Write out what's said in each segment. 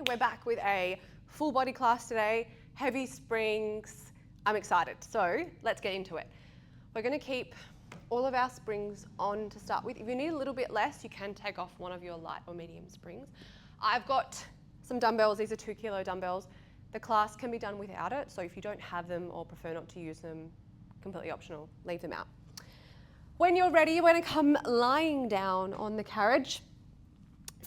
we're back with a full body class today, heavy springs. I'm excited, so let's get into it. We're going to keep all of our springs on to start with. If you need a little bit less, you can take off one of your light or medium springs. I've got some dumbbells. These are 2 kilo dumbbells. The class can be done without it, so if you don't have them or prefer not to use them, completely optional, leave them out. When you're ready, we're going to come lying down on the carriage.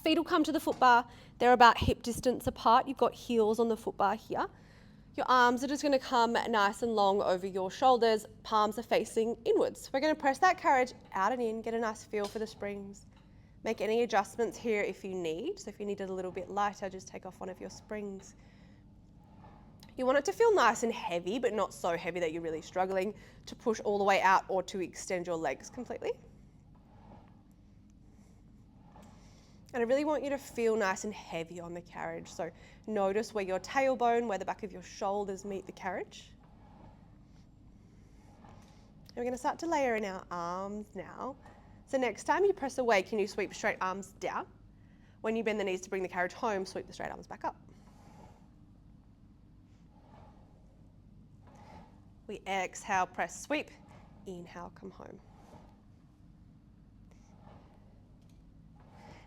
Feet will come to the foot bar. They're about hip distance apart. You've got heels on the foot bar here. Your arms are just going to come nice and long over your shoulders. Palms are facing inwards. We're going to press that carriage out and in, get a nice feel for the springs. Make any adjustments here if you need. So if you need it a little bit lighter, just take off one of your springs. You want it to feel nice and heavy, but not so heavy that you're really struggling to push all the way out or to extend your legs completely. And I really want you to feel nice and heavy on the carriage. So notice where your tailbone, where the back of your shoulders meet the carriage. And we're going to start to layer in our arms now. So next time you press away, can you sweep straight arms down? When you bend the knees to bring the carriage home, sweep the straight arms back up. We exhale, press, sweep. Inhale, come home.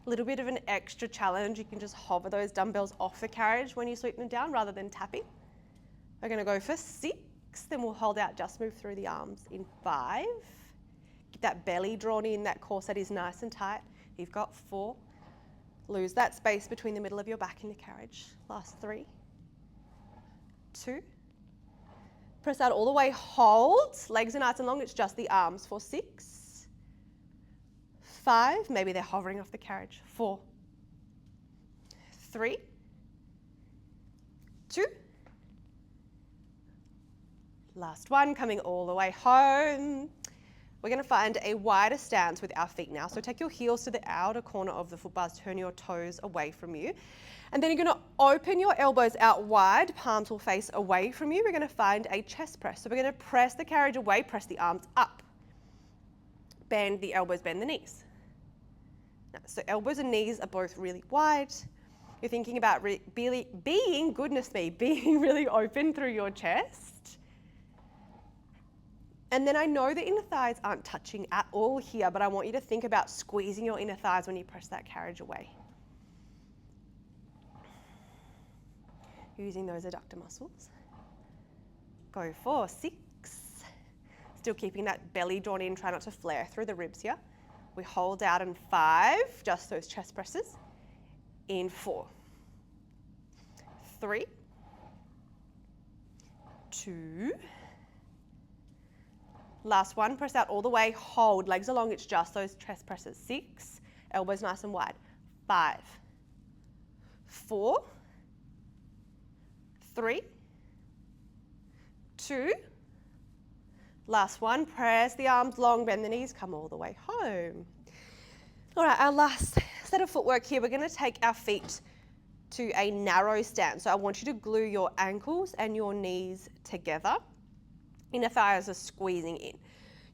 A little bit of an extra challenge. You can just hover those dumbbells off the carriage when you sweep them down rather than tapping. We're going to go for 6, then we'll hold out, just move through the arms in 5. Keep that belly drawn in, that core set is nice and tight. You've got 4. Lose that space between the middle of your back and the carriage. Last 3, 2. Press out all the way, hold. Legs are nice and long, it's just the arms for 6. 5, maybe they're hovering off the carriage. 4, 3, 2. Last one, coming all the way home. We're going to find a wider stance with our feet now. So take your heels to the outer corner of the foot bars, turn your toes away from you. And then you're going to open your elbows out wide, palms will face away from you. We're going to find a chest press. So we're going to press the carriage away, press the arms up. Bend the elbows, bend the knees. So elbows and knees are both really wide. You're thinking about being really open through your chest. And then I know the inner thighs aren't touching at all here, but I want you to think about squeezing your inner thighs when you press that carriage away. Using those adductor muscles. Go for 6. Still keeping that belly drawn in, try not to flare through the ribs here. We hold out in 5, just those chest presses. In 4, 3, 2. Last one, press out all the way, hold, legs along, it's just those chest presses. 6, elbows nice and wide. 5, 4, 3, 2. Last one, press the arms long, bend the knees, come all the way home. All right, our last set of footwork here, we're going to take our feet to a narrow stance. So I want you to glue your ankles and your knees together. Inner thighs are squeezing in.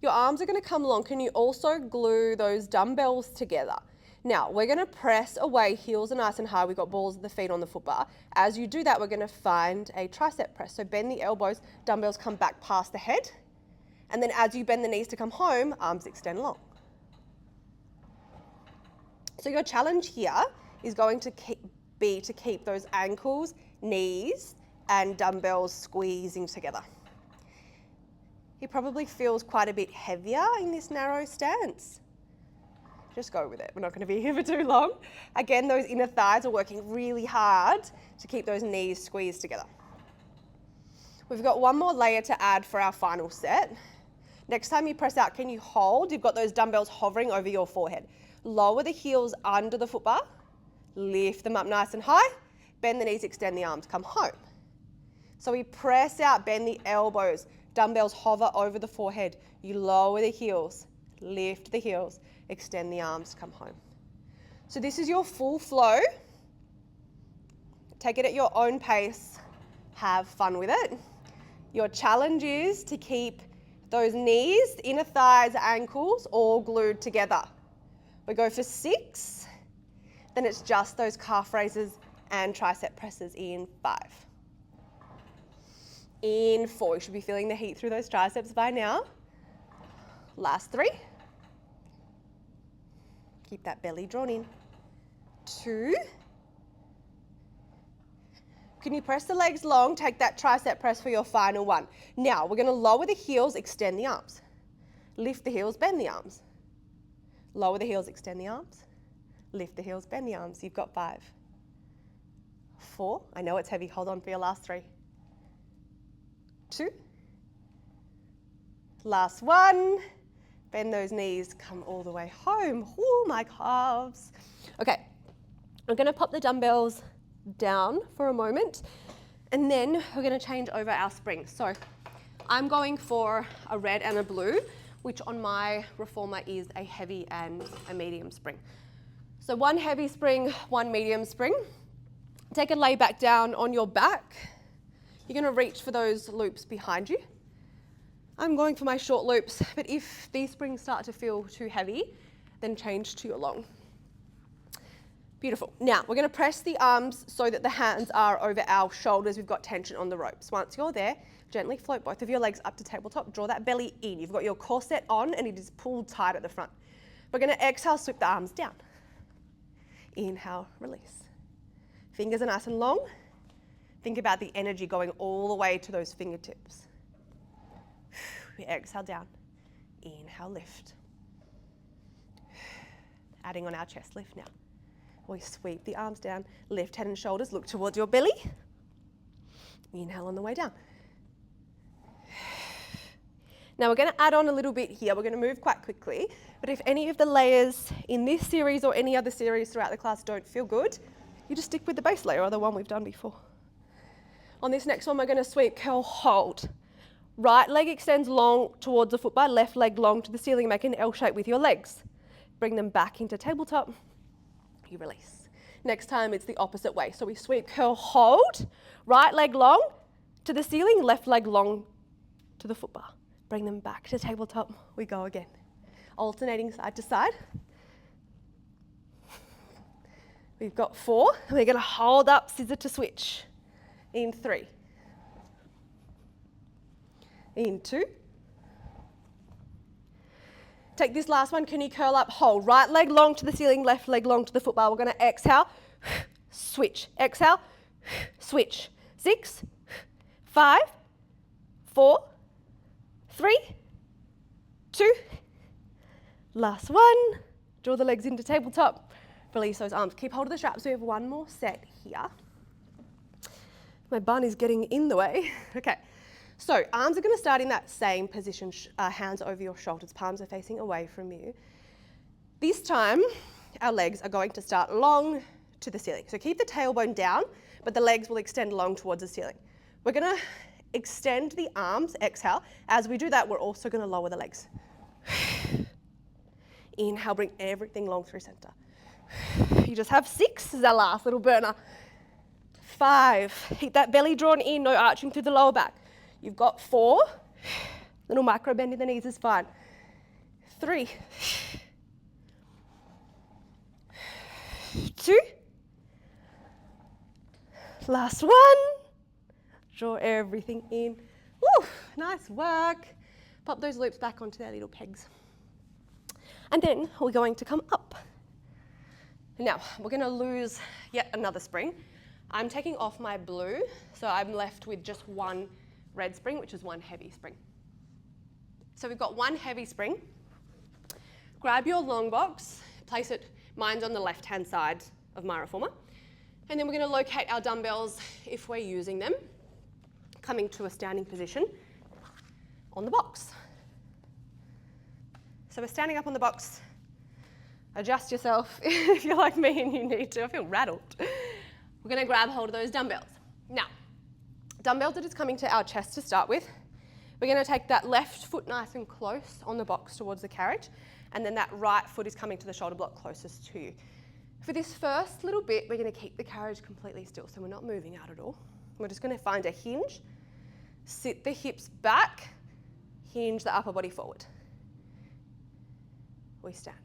Your arms are going to come long. Can you also glue those dumbbells together? Now, we're going to press away, heels are nice and high. We've got balls of the feet on the foot bar. As you do that, we're going to find a tricep press. So bend the elbows, dumbbells come back past the head. And then as you bend the knees to come home, arms extend long. So your challenge here is going to be to keep those ankles, knees, and dumbbells squeezing together. It probably feels quite a bit heavier in this narrow stance. Just go with it. We're not going to be here for too long. Again, those inner thighs are working really hard to keep those knees squeezed together. We've got one more layer to add for our final set. Next time you press out, can you hold? You've got those dumbbells hovering over your forehead. Lower the heels under the foot bar. Lift them up nice and high. Bend the knees, extend the arms, come home. So we press out, bend the elbows. Dumbbells hover over the forehead. You lower the heels, lift the heels, extend the arms, come home. So this is your full flow. Take it at your own pace. Have fun with it. Your challenge is to keep those knees, inner thighs, ankles all glued together. We go for 6, then it's just those calf raises and tricep presses in 5. In 4, you should be feeling the heat through those triceps by now. Last 3. Keep that belly drawn in. 2. Can you press the legs long? Take that tricep press for your final 1. Now, we're going to lower the heels, extend the arms. Lift the heels, bend the arms. Lower the heels, extend the arms. Lift the heels, bend the arms. You've got 5. 4. I know it's heavy. Hold on for your last 3. 2. Last 1. Bend those knees. Come all the way home. Ooh, my calves. Okay. I'm going to pop the dumbbells down for a moment, and then we're going to change over our springs. So I'm going for a red and a blue, which on my reformer is a heavy and a medium spring. So 1 heavy spring, 1 medium spring. Take a lay back down on your back. You're going to reach for those loops behind you. I'm going for my short loops, but if these springs start to feel too heavy, then change to your long. Beautiful. Now, we're going to press the arms so that the hands are over our shoulders. We've got tension on the ropes. Once you're there, gently float both of your legs up to tabletop. Draw that belly in. You've got your corset on and it is pulled tight at the front. We're going to exhale, sweep the arms down. Inhale, release. Fingers are nice and long. Think about the energy going all the way to those fingertips. We exhale down. Inhale, lift. Adding on our chest lift now. We sweep the arms down, lift head and shoulders, look towards your belly. Inhale on the way down. Now we're going to add on a little bit here. We're going to move quite quickly, but if any of the layers in this series or any other series throughout the class don't feel good, you just stick with the base layer or the one we've done before. On this next one, we're going to sweep, curl, hold. Right leg extends long towards the foot bar, left leg long to the ceiling. Make an L shape with your legs. Bring them back into tabletop. You release. Next time, it's the opposite way. So we sweep, curl, hold. Right leg long to the ceiling, left leg long to the foot bar. Bring them back to tabletop. We go again. Alternating side to side. We've got 4. And we're going to hold up, scissor to switch. In 3. In 2. Take this last one. Can you curl up, hold. Right leg long to the ceiling, left leg long to the foot bar. We're going to exhale, switch. Exhale, switch. 6, 5, 4, 3, 2. Last one. Draw the legs into tabletop. Release those arms. Keep hold of the straps. We have one more set here. My bun is getting in the way. Okay. So arms are going to start in that same position, hands over your shoulders, palms are facing away from you. This time, our legs are going to start long to the ceiling. So keep the tailbone down, but the legs will extend long towards the ceiling. We're going to extend the arms, exhale. As we do that, we're also going to lower the legs. Inhale, bring everything long through center. You just have 6 as our last little burner. 5, keep that belly drawn in, no arching through the lower back. You've got 4, little micro bend in the knees is fine. 3, 2, last one. Draw everything in. Woo, nice work. Pop those loops back onto their little pegs. And then we're going to come up. Now, we're going to lose yet another spring. I'm taking off my blue, so I'm left with just 1 red spring, which is 1 heavy spring. So we've got 1 heavy spring. Grab your long box, place it, mine's on the left-hand side of my reformer. And then we're going to locate our dumbbells, if we're using them, coming to a standing position on the box. So we're standing up on the box. Adjust yourself if you're like me and you need to. I feel rattled. We're going to grab hold of those dumbbells. Now, dumbbells are just coming to our chest to start with. We're going to take that left foot nice and close on the box towards the carriage, and then that right foot is coming to the shoulder block closest to you. For this first little bit, we're going to keep the carriage completely still, so we're not moving out at all. We're just going to find a hinge, sit the hips back, hinge the upper body forward. We stand.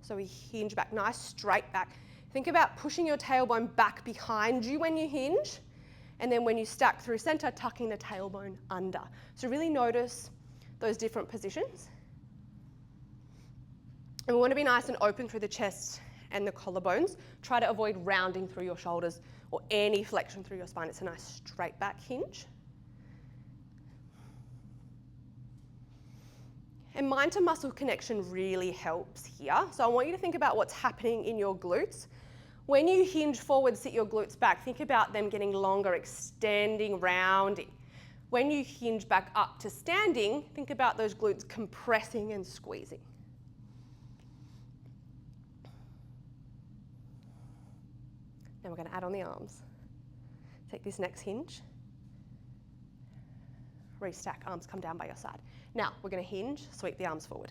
So we hinge back, nice straight back. Think about pushing your tailbone back behind you when you hinge, and then when you stack through center, tucking the tailbone under. So really notice those different positions. And we want to be nice and open through the chest and the collarbones. Try to avoid rounding through your shoulders or any flexion through your spine. It's a nice straight back hinge. And mind to muscle connection really helps here. So I want you to think about what's happening in your glutes. When you hinge forward, sit your glutes back, think about them getting longer, extending, rounding. When you hinge back up to standing, think about those glutes compressing and squeezing. Now we're going to add on the arms. Take this next hinge. Restack, arms come down by your side. Now we're going to hinge, sweep the arms forward.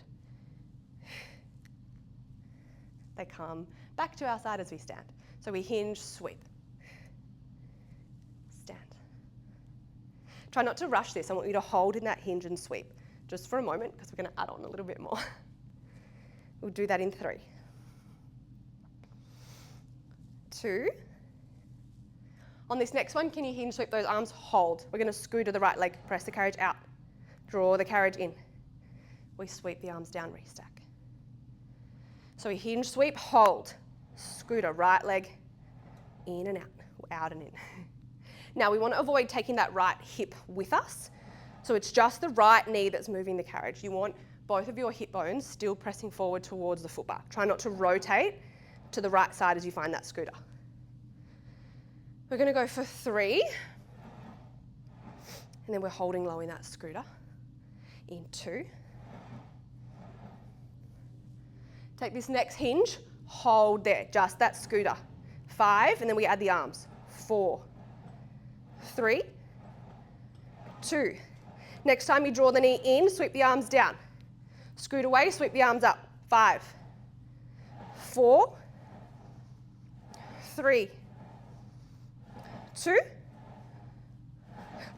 They come back to our side as we stand. So we hinge, sweep. Stand. Try not to rush this. I want you to hold in that hinge and sweep just for a moment because we're going to add on a little bit more. We'll do that in 3, 2. On this next one, can you hinge, sweep those arms? Hold. We're going to scooter the right leg, press the carriage out. Draw the carriage in. We sweep the arms down, restack. So we hinge, sweep, hold. Scooter, right leg, in and out and in. Now we want to avoid taking that right hip with us. So it's just the right knee that's moving the carriage. You want both of your hip bones still pressing forward towards the foot bar. Try not to rotate to the right side as you find that scooter. We're going to go for 3. And then we're holding low in that scooter. In 2. Take this next hinge, hold there, just that scooter. 5, and then we add the arms. 4, 3, 2. Next time you draw the knee in, sweep the arms down. Scoot away, sweep the arms up. 5, 4, 3, 2.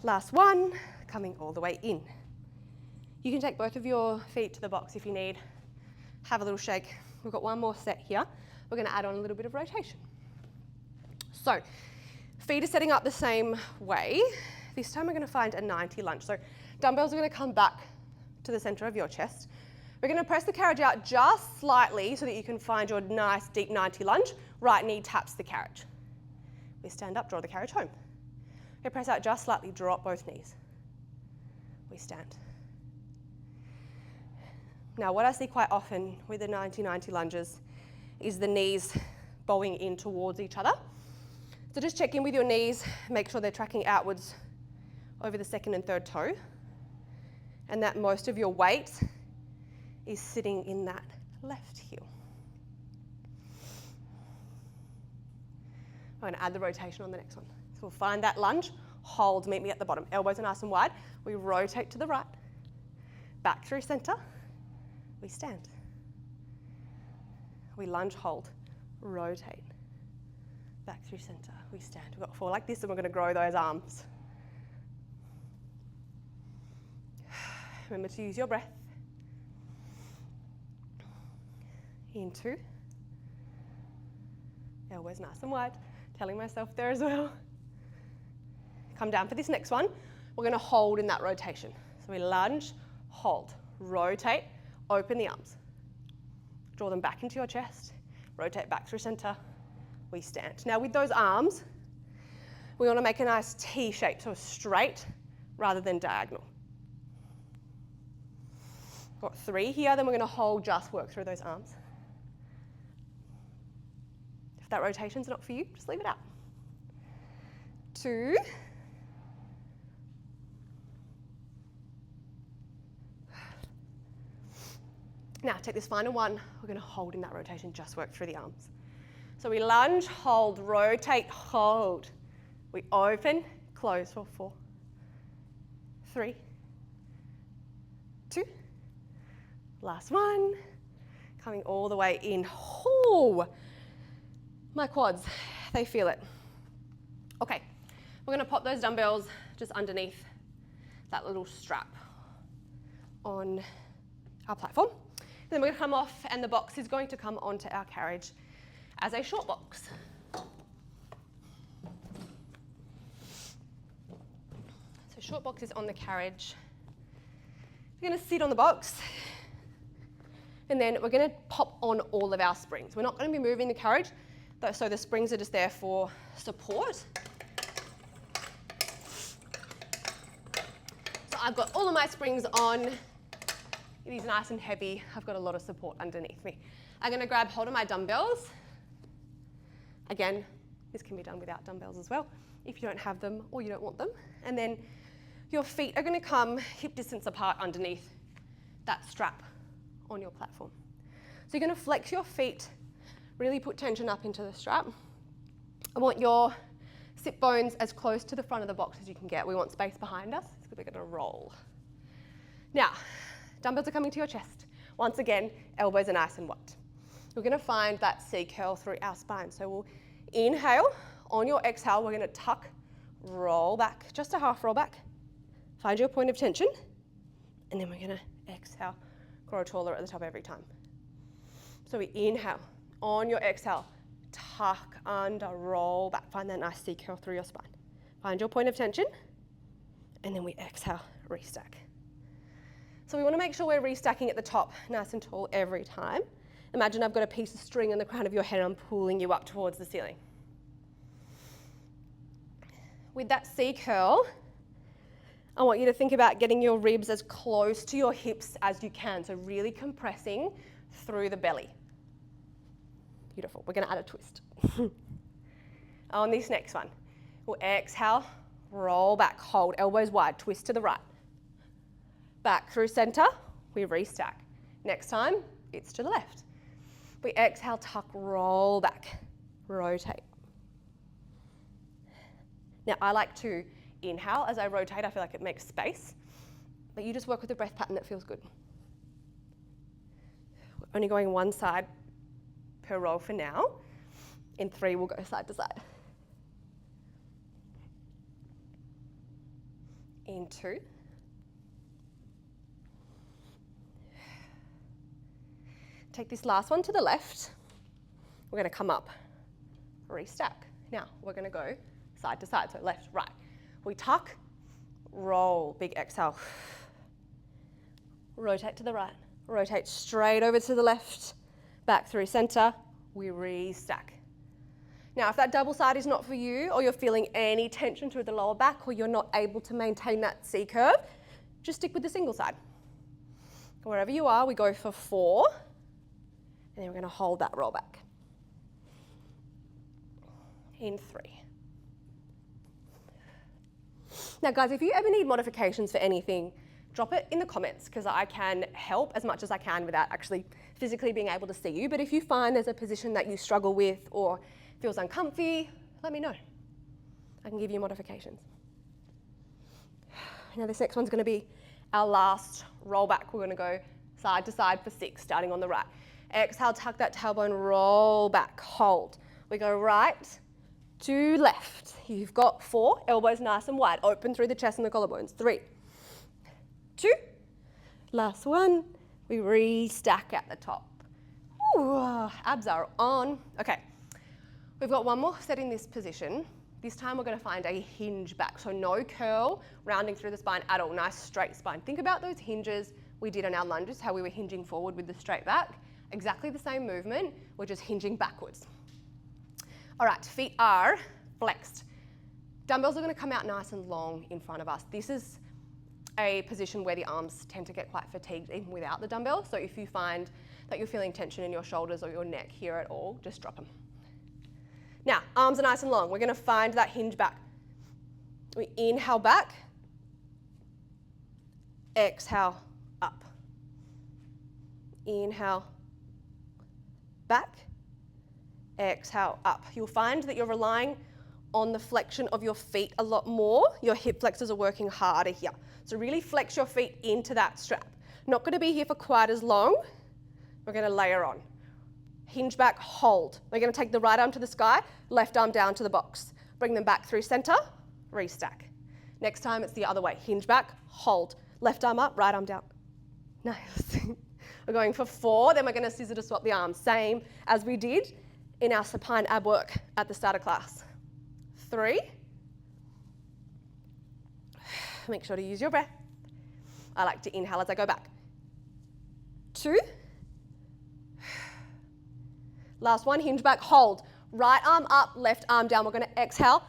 Last one, coming all the way in. You can take both of your feet to the box if you need. Have a little shake. We've got one more set here. We're going to add on a little bit of rotation. So, feet are setting up the same way. This time we're going to find a 90 lunge. So, dumbbells are going to come back to the center of your chest. We're going to press the carriage out just slightly so that you can find your nice deep 90 lunge. Right knee taps the carriage. We stand up, draw the carriage home. We press out just slightly, drop both knees. We stand. Now, what I see quite often with the 90-90 lunges is the knees bowing in towards each other. So just check in with your knees, make sure they're tracking outwards over the second and third toe, and that most of your weight is sitting in that left heel. I'm going to add the rotation on the next one. So we'll find that lunge, hold, meet me at the bottom. Elbows are nice and wide. We rotate to the right, back through center. We stand. We lunge, hold, rotate, back through center. We stand. We've got 4 like this, and we're going to grow those arms. Remember to use your breath. In 2. Elbows nice and wide. Telling myself there as well. Come down for this next one. We're going to hold in that rotation. So we lunge, hold, rotate, open the arms. Draw them back into your chest. Rotate back through center. We stand. Now with those arms, we want to make a nice T shape, so straight rather than diagonal. Got 3 here, then we're going to hold, just work through those arms. If that rotation's not for you, just leave it out. 2. Now take this final one, we're going to hold in that rotation, just work through the arms. So we lunge, hold, rotate, hold. We open, close for 4, 3, 2. Last one. Coming all the way in. Oh, my quads, they feel it. Okay, we're going to pop those dumbbells just underneath that little strap on our platform. Then we're going to come off, and the box is going to come onto our carriage as a short box. So short box is on the carriage. We're going to sit on the box, and then we're going to pop on all of our springs. We're not going to be moving the carriage, so the springs are just there for support. So I've got all of my springs on. It is nice and heavy. I've got a lot of support underneath me. I'm going to grab hold of my dumbbells. Again, this can be done without dumbbells as well, if you don't have them or you don't want them. And then your feet are going to come hip distance apart underneath that strap on your platform. So you're going to flex your feet, really put tension up into the strap. I want your sit bones as close to the front of the box as you can get. We want space behind us, so we're going to roll. Now, dumbbells are coming to your chest. Once again, elbows are nice and wide. We're going to find that C curl through our spine. So we'll inhale. On your exhale, we're going to tuck, roll back, just a half roll back. Find your point of tension, and then we're going to exhale, grow taller at the top every time. So we inhale. On your exhale, tuck under, roll back. Find that nice C curl through your spine. Find your point of tension, and then we exhale, restack. So we want to make sure we're restacking at the top, nice and tall every time. Imagine I've got a piece of string on the crown of your head and I'm pulling you up towards the ceiling. With that C curl, I want you to think about getting your ribs as close to your hips as you can, so really compressing through the belly. Beautiful. We're going to add a twist. On this next one, we'll exhale, roll back, hold, elbows wide, twist to the right. Back through center, we restack. Next time, it's to the left. We exhale, tuck, roll back, rotate. Now, I like to inhale as I rotate. I feel like it makes space, but you just work with a breath pattern that feels good. We're only going one side per roll for now. In 3, we'll go side to side. In 2. Take this last one to the left. We're going to come up, restack. Now, we're going to go side to side, so left, right. We tuck, roll, big exhale. Rotate to the right, rotate straight over to the left, back through center, we restack. Now, if that double side is not for you, or you're feeling any tension through the lower back, or you're not able to maintain that C curve, just stick with the single side. Wherever you are, we go for 4, and then we're going to hold that roll back. In 3. Now guys, if you ever need modifications for anything, drop it in the comments because I can help as much as I can without actually physically being able to see you. But if you find there's a position that you struggle with or feels uncomfy, let me know. I can give you modifications. Now this next one's going to be our last roll back. We're going to go side to side for 6, starting on the right. Exhale, tuck that tailbone, roll back, hold. We go right to left. You've got 4, elbows nice and wide, open through the chest and the collarbones. 3, 2, last one. We restack at the top. Ooh, abs are on. Okay, we've got one more set in this position. This time we're going to find a hinge back, so no curl, rounding through the spine at all, nice straight spine. Think about those hinges we did on our lunges, how we were hinging forward with the straight back. Exactly the same movement, we're just hinging backwards. All right, feet are flexed. Dumbbells are going to come out nice and long in front of us. This is a position where the arms tend to get quite fatigued even without the dumbbell. So if you find that you're feeling tension in your shoulders or your neck here at all, just drop them. Now, arms are nice and long. We're going to find that hinge back. We inhale back, exhale up. Inhale back, exhale up. You'll find that you're relying on the flexion of your feet a lot more. Your hip flexors are working harder here. So really flex your feet into that strap. Not going to be here for quite as long. We're going to layer on. Hinge back, hold. We're going to take the right arm to the sky, left arm down to the box. Bring them back through center, restack. Next time it's the other way. Hinge back, hold. Left arm up, right arm down. Nice. We're going for 4, then we're going to scissor to swap the arms. Same as we did in our supine ab work at the start of class. 3. Make sure to use your breath. I like to inhale as I go back. 2. Last one, hinge back, hold. Right arm up, left arm down. We're going to exhale,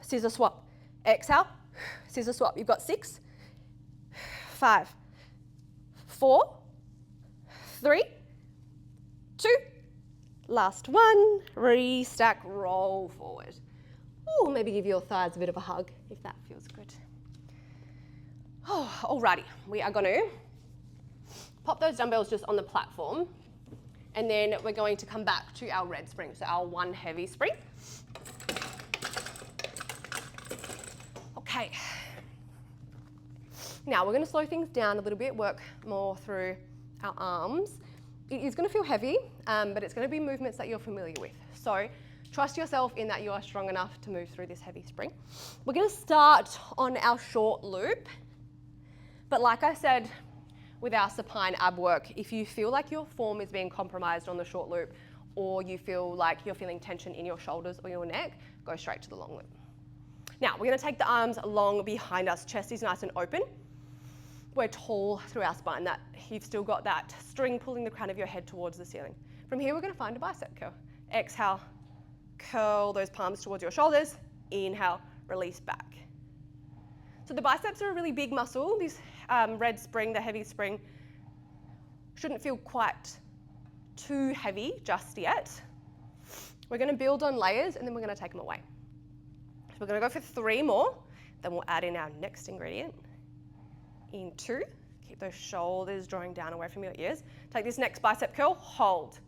scissor swap. Exhale, scissor swap. You've got 6, 5, 4, 3, 2. Last one, restack, roll forward. Ooh, maybe give your thighs a bit of a hug if that feels good. Oh, alrighty, we are going to pop those dumbbells just on the platform, and then we're going to come back to our red spring, so our one heavy spring. Okay. Now we're going to slow things down a little bit, work more through our arms. It is going to feel heavy, but it's going to be movements that you're familiar with. So trust yourself in that you are strong enough to move through this heavy spring. We're going to start on our short loop. But like I said with our supine ab work, if you feel like your form is being compromised on the short loop, or you feel like you're feeling tension in your shoulders or your neck, go straight to the long loop. Now, we're going to take the arms long behind us. Chest is nice and open. We're tall through our spine. That you've still got that string pulling the crown of your head towards the ceiling. From here, we're going to find a bicep curl. Exhale, curl those palms towards your shoulders. Inhale, release back. So the biceps are a really big muscle. This red spring, the heavy spring, shouldn't feel quite too heavy just yet. We're going to build on layers, and then we're going to take them away. So we're going to go for 3 more. Then we'll add in our next ingredient. In 2. Keep those shoulders drawing down away from your ears. Take this next bicep curl, hold.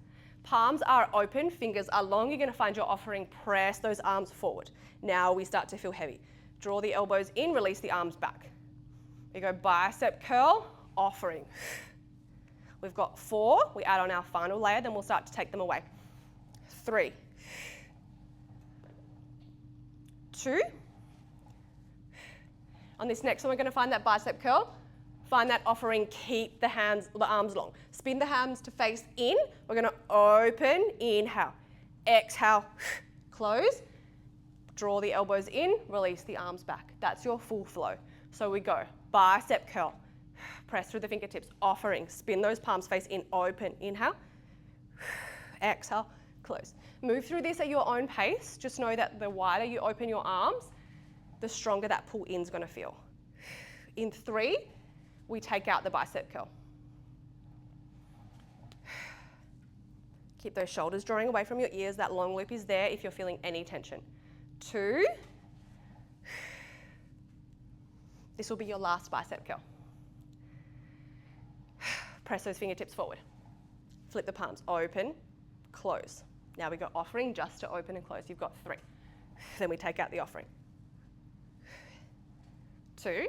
Palms are open, fingers are long. You're going to find your offering, press those arms forward. Now we start to feel heavy. Draw the elbows in, release the arms back. We go bicep curl, offering. We've got 4. We add on our final layer, then we'll start to take them away. 3, 2. On this next one, we're going to find that bicep curl. Find that offering, keep the arms long. Spin the hands to face in. We're going to open, inhale. Exhale, close. Draw the elbows in, release the arms back. That's your full flow. So we go bicep curl, press through the fingertips, offering, spin those palms face in, open, inhale. Exhale, close. Move through this at your own pace. Just know that the wider you open your arms, the stronger that pull in is going to feel. In 3, we take out the bicep curl. Keep those shoulders drawing away from your ears. That long loop is there if you're feeling any tension. 2. This will be your last bicep curl. Press those fingertips forward. Flip the palms, open, close. Now we go offering just to open and close. You've got 3. Then we take out the offering. 2.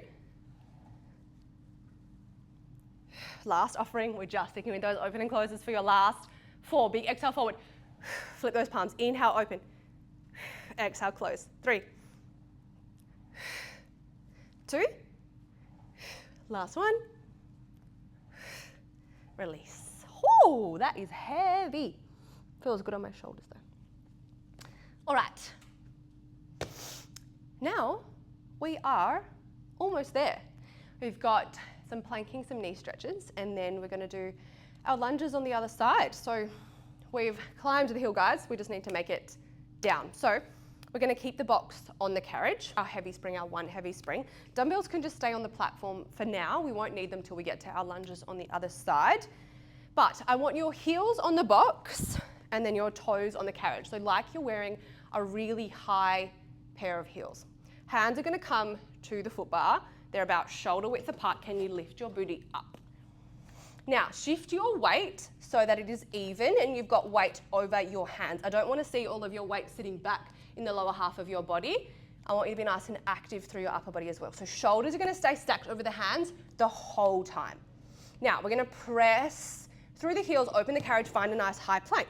Last offering, we're just sticking with those open and closes for your last 4. Big exhale forward. Flip those palms, inhale, open. Exhale, close. 3, 2. Last one. Release. Oh, that is heavy. Feels good on my shoulders though. All right. Now we are almost there. We've got some planking, some knee stretches, and then we're going to do our lunges on the other side. So we've climbed the hill, guys. We just need to make it down. So we're going to keep the box on the carriage, our heavy spring, our one heavy spring. Dumbbells can just stay on the platform for now. We won't need them till we get to our lunges on the other side. But I want your heels on the box and then your toes on the carriage. So like you're wearing a really high pair of heels. Hands are going to come to the foot bar. They're about shoulder width apart. Can you lift your booty up? Now, shift your weight so that it is even and you've got weight over your hands. I don't want to see all of your weight sitting back in the lower half of your body. I want you to be nice and active through your upper body as well. So shoulders are going to stay stacked over the hands the whole time. Now, we're going to press through the heels, open the carriage, find a nice high plank.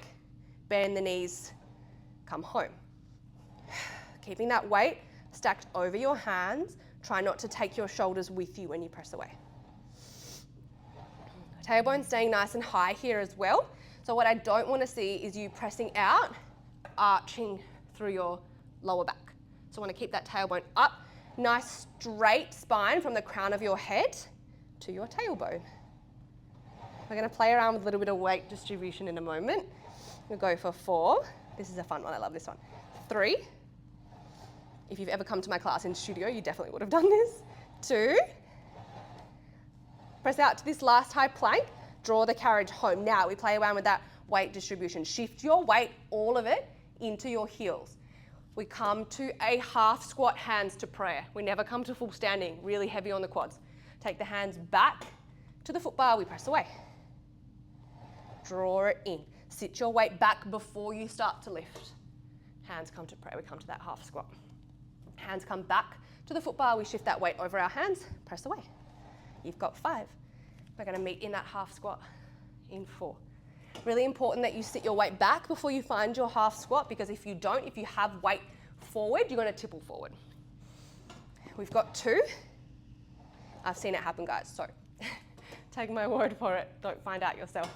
Bend the knees, come home. Keeping that weight stacked over your hands. Try not to take your shoulders with you when you press away. Tailbone staying nice and high here as well. So what I don't want to see is you pressing out, arching through your lower back. So I want to keep that tailbone up. Nice straight spine from the crown of your head to your tailbone. We're going to play around with a little bit of weight distribution in a moment. We'll go for 4. This is a fun one. I love this one. 3. If you've ever come to my class in studio, you definitely would have done this. 2. Press out to this last high plank. Draw the carriage home. Now we play around with that weight distribution. Shift your weight, all of it, into your heels. We come to a half squat, hands to prayer. We never come to full standing, really heavy on the quads. Take the hands back to the foot bar, we press away. Draw it in. Sit your weight back before you start to lift. Hands come to prayer, we come to that half squat. Hands come back to the foot bar, we shift that weight over our hands, press away. You've got 5. We're going to meet in that half squat in 4. Really important that you sit your weight back before you find your half squat, because if you don't, if you have weight forward, you're going to tipple forward. We've got 2. I've seen it happen, guys, so take my word for it. Don't find out yourself.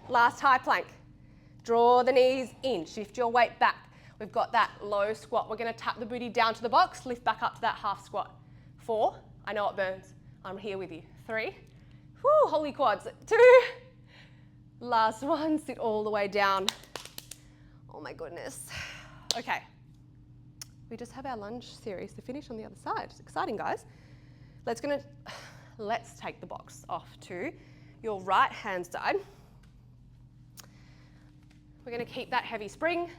Last high plank. Draw the knees in, shift your weight back. We've got that low squat. We're going to tap the booty down to the box, lift back up to that half squat. 4, I know it burns. I'm here with you. 3, whoo, holy quads. 2, last one, sit all the way down. Oh my goodness. Okay, we just have our lunge series to finish on the other side. It's exciting, guys. Let's take the box off to your right hand side. We're going to keep that heavy spring.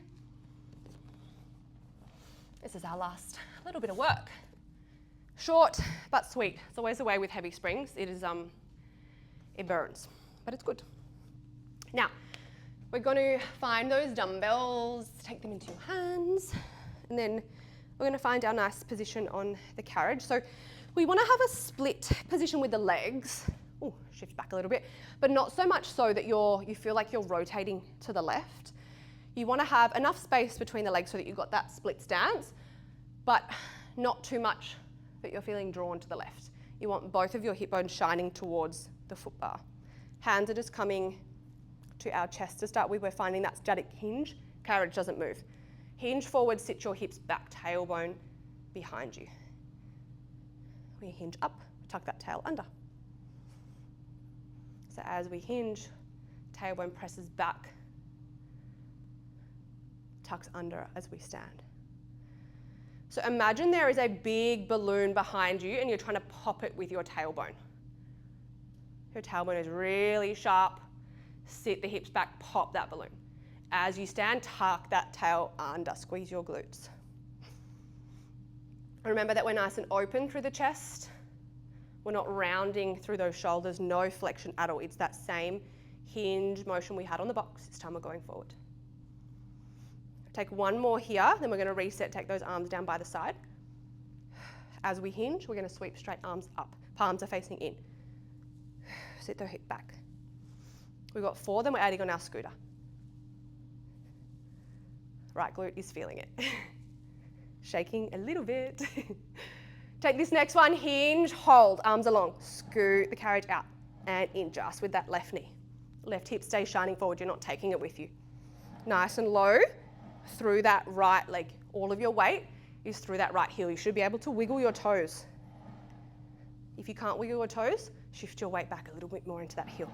This is our last little bit of work. Short but sweet. It's always the way with heavy springs. It burns, but it's good. Now, we're going to find those dumbbells, take them into your hands, and then we're going to find our nice position on the carriage. So we want to have a split position with the legs. Ooh, shift back a little bit, but not so much so that you feel like you're rotating to the left. You want to have enough space between the legs so that you've got that split stance, but not too much that you're feeling drawn to the left. You want both of your hip bones shining towards the foot bar. Hands are just coming to our chest to start with. We're finding that static hinge. Carriage doesn't move. Hinge forward, sit your hips back, tailbone behind you. We hinge up, tuck that tail under. So as we hinge, tailbone presses back, tucks under as we stand. So imagine there is a big balloon behind you and you're trying to pop it with your tailbone. Your tailbone is really sharp. Sit the hips back, pop that balloon. As you stand, tuck that tail under, squeeze your glutes. Remember that we're nice and open through the chest. We're not rounding through those shoulders, no flexion at all. It's that same hinge motion we had on the box. This time we're going forward. Take one more here, then we're going to reset, take those arms down by the side. As we hinge, we're going to sweep straight arms up. Palms are facing in. Sit the hip back. We've got 4, then we're adding on our scooter. Right glute is feeling it. Shaking a little bit. Take this next one, hinge, hold, arms along. Scoot the carriage out and in just with that left knee. Left hip stays shining forward, you're not taking it with you. Nice and low through that right leg. All of your weight is through that right heel. You should be able to wiggle your toes. If you can't wiggle your toes, shift your weight back a little bit more into that heel.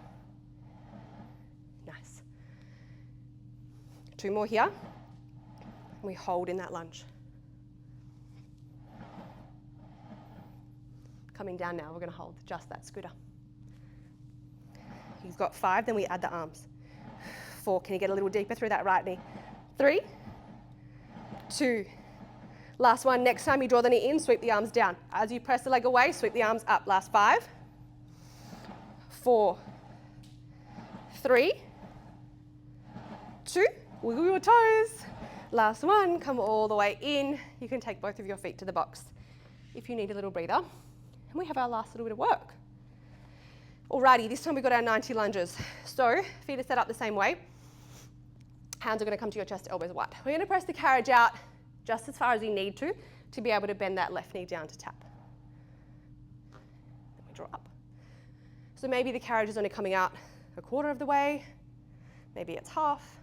Nice. 2 more here. We hold in that lunge. Coming down now, we're going to hold just that scooter. You've got 5, then we add the arms. 4, can you get a little deeper through that right knee? 3, 2, last one. Next time you draw the knee in, sweep the arms down. As you press the leg away, sweep the arms up. Last 5, 4, 3, 2, wiggle your toes. Last one, come all the way in. You can take both of your feet to the box if you need a little breather. And we have our last little bit of work. Alrighty, this time we've got our 90 lunges. So feet are set up the same way. Hands are going to come to your chest, elbows wide. We're going to press the carriage out just as far as you need to be able to bend that left knee down to tap. Then we draw up. So maybe the carriage is only coming out a quarter of the way, Maybe it's half,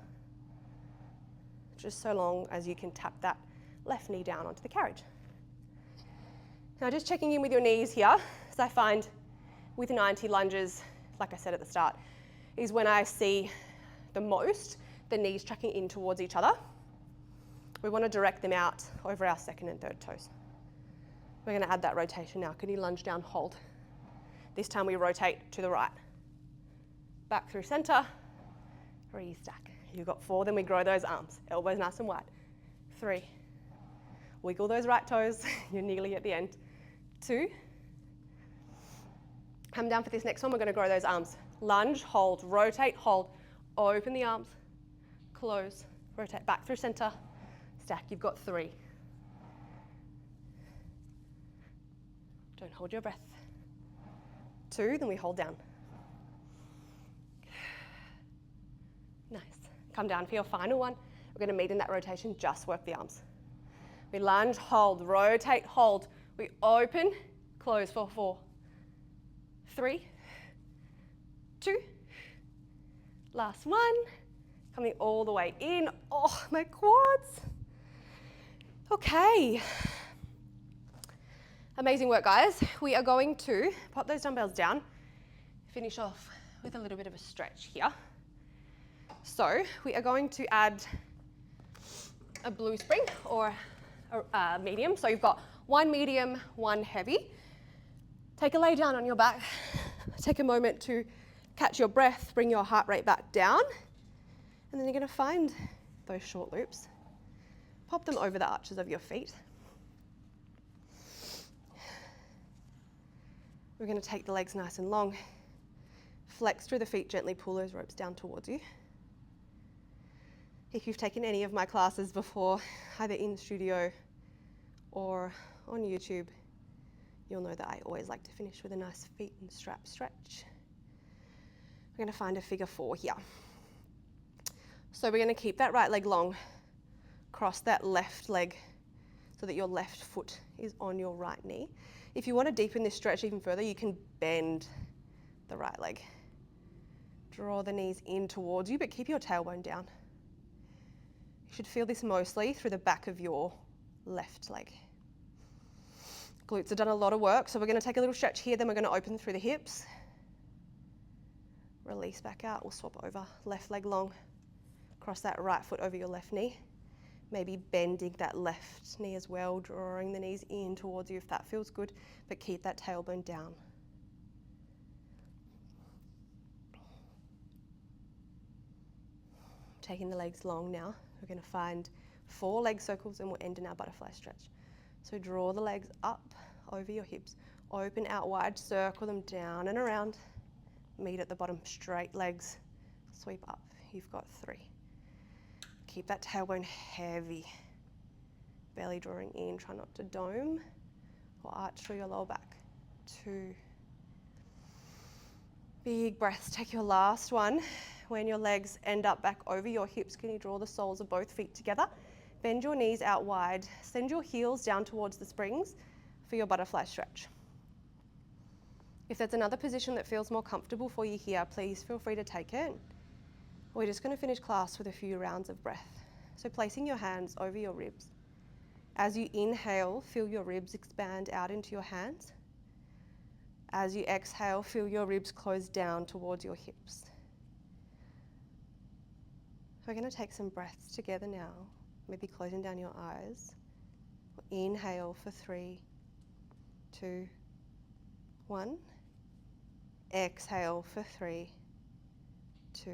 just so long as you can tap that left knee down onto the carriage. Now just checking in with your knees here, as I find with 90 lunges, like I said at the start, is when I see the most the knees tracking in towards each other. We want to direct them out over our second and third toes. We're going to add that rotation now. Can you lunge down, hold? This time we rotate to the right. Back through center, re-stack. You've got 4, then we grow those arms. Elbows nice and wide. 3. Wiggle those right toes. You're nearly at the end. 2. Come down for this next one. We're going to grow those arms. Lunge, hold, rotate, hold. Open the arms, close, rotate back through center, stack. You've got 3. Don't hold your breath. 2, then we hold down. Nice. Come down for your final one. We're going to meet in that rotation, just work the arms. We lunge, hold, rotate, hold. We open, close for 4, 3, 2, last one. Coming all the way in. Oh, my quads. Okay. Amazing work, guys. We are going to pop those dumbbells down, finish off with a little bit of a stretch here. So we are going to add a blue spring or a medium. So you've got 1 medium, 1 heavy. Take a lay down on your back. Take a moment to catch your breath, bring your heart rate back down. And then you're going to find those short loops. Pop them over the arches of your feet. We're going to take the legs nice and long. Flex through the feet, gently pull those ropes down towards you. If you've taken any of my classes before, either in studio or on YouTube, you'll know that I always like to finish with a nice feet and strap stretch. We're going to find a figure 4 here. So we're going to keep that right leg long, cross that left leg so that your left foot is on your right knee. If you want to deepen this stretch even further, you can bend the right leg. Draw the knees in towards you, but keep your tailbone down. You should feel this mostly through the back of your left leg. Glutes have done a lot of work, so we're going to take a little stretch here, then we're going to open through the hips. Release back out, we'll swap over. Left leg long, cross that right foot over your left knee. Maybe bending that left knee as well, drawing the knees in towards you if that feels good, but keep that tailbone down. Taking the legs long now, we're going to find 4 leg circles and we'll end in our butterfly stretch. So draw the legs up over your hips, open out wide, circle them down and around, meet at the bottom, straight legs, sweep up. You've got 3. Keep that tailbone heavy, belly drawing in, try not to dome or arch through your lower back. 2. Big breaths, take your last one. When your legs end up back over your hips, can you draw the soles of both feet together? Bend your knees out wide, send your heels down towards the springs for your butterfly stretch. If there's another position that feels more comfortable for you here, please feel free to take it. We're just going to finish class with a few rounds of breath. So placing your hands over your ribs. As you inhale, feel your ribs expand out into your hands. As you exhale, feel your ribs close down towards your hips. We're going to take some breaths together now, maybe closing down your eyes. Inhale for 3, 2, 1. Exhale for 3, 2,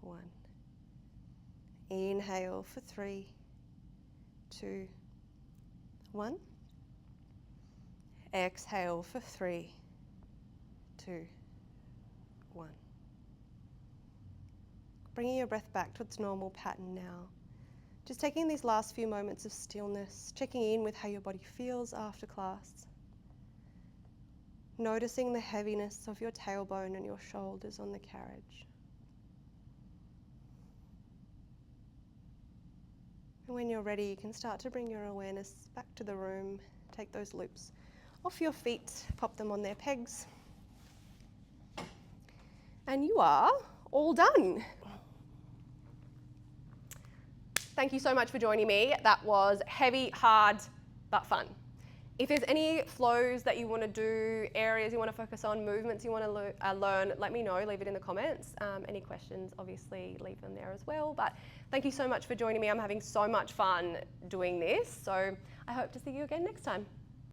1. Inhale for 3, 2, 1. Exhale for 3, 2, 1. Bringing your breath back to its normal pattern now. Just taking these last few moments of stillness, checking in with how your body feels after class. Noticing the heaviness of your tailbone and your shoulders on the carriage. And when you're ready, you can start to bring your awareness back to the room. Take those loops off your feet, pop them on their pegs. And you are all done. Thank you so much for joining me. That was heavy, hard, but fun. If there's any flows that you want to do, areas you want to focus on, movements you want to learn, let me know, leave it in the comments. Any questions, obviously leave them there as well. But thank you so much for joining me. I'm having so much fun doing this. So I hope to see you again next time.